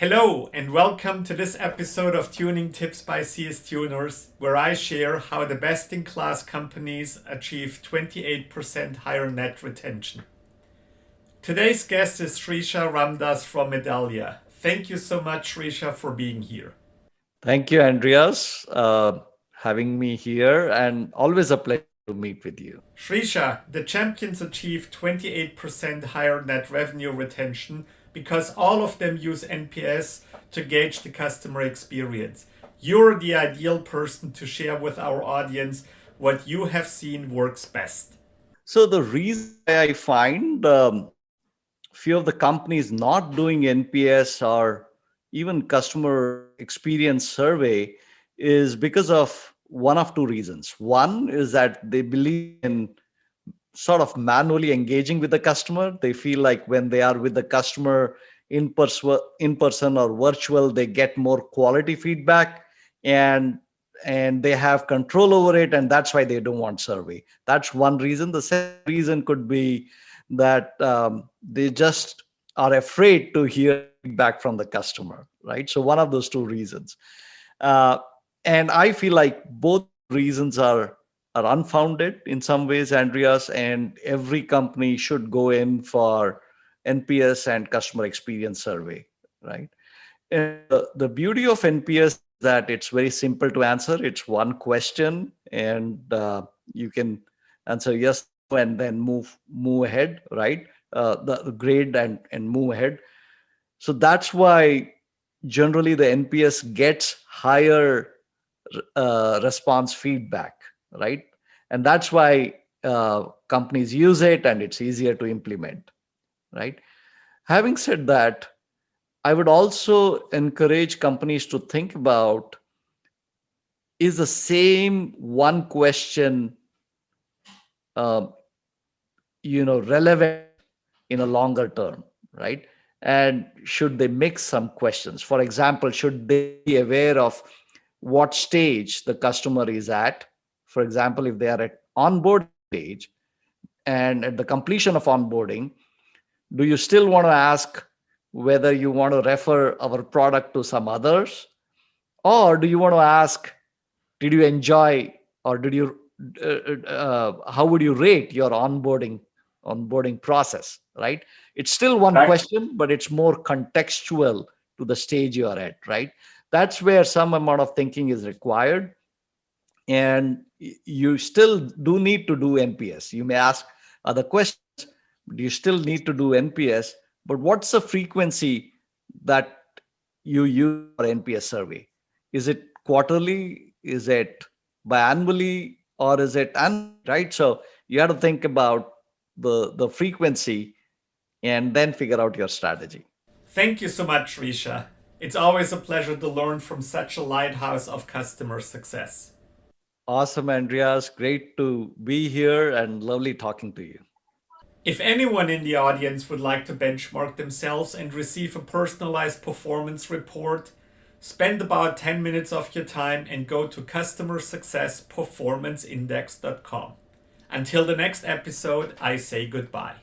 Hello and welcome to this episode of Tuning Tips by CS Tuners, where I share how the best-in-class companies achieve 28% higher net retention. Today's guest is Shreesha Ramdas from Medallia. Thank you so much, Shreesha, for being here. Thank you, Andreas, having me here, and always a pleasure to meet with you. Shreesha, the champions achieve 28% higher net revenue retention because all of them use NPS to gauge the customer experience. You're the ideal person to share with our audience what you have seen works best. So the reason I find few of the companies not doing NPS or even customer experience survey is because of one of two reasons. One is that they believe in sort of manually engaging with the customer. They feel like when they are with the customer in person or virtual, they get more quality feedback and they have control over it, and that's why they don't want survey. That's one reason. The second reason could be that they just are afraid to hear feedback from the customer, right? So one of those two reasons. Uh, and I feel like both reasons are unfounded in some ways, Andreas, and every company should go in for NPS and customer experience survey, right? And the beauty of NPS is that it's very simple to answer. It's one question, and you can answer yes and then move ahead, right? The grade and move ahead. So that's why generally the NPS gets higher response feedback, right? And that's why companies use it and it's easier to implement, right? Having said that, I would also encourage companies to think about, is the same one question uh, relevant in a longer term, right? And should they mix some questions? For example, should they be aware of what stage the customer is at? For example, if they are at onboard stage and at the completion of onboarding, do you still want to ask whether you want to refer our product to some others? Or do you want to ask, did you enjoy, or did you how would you rate your onboarding process, right? It's still one Right. question, but it's more contextual to the stage you are at, right? That's where some amount of thinking is required. And you still do need to do NPS. You may ask other questions, but you still need to do NPS. But what's the frequency that you use for NPS survey? Is it quarterly? Is it biannually? Or is it annual, right? So you have to think about the frequency and then figure out your strategy. Thank you so much, Shreesha. It's always a pleasure to learn from such a lighthouse of customer success. Awesome, Andreas. Great to be here and lovely talking to you. If anyone in the audience would like to benchmark themselves and receive a personalized performance report, spend about 10 minutes of your time and go to customersuccessperformanceindex.com. Until the next episode, I say goodbye.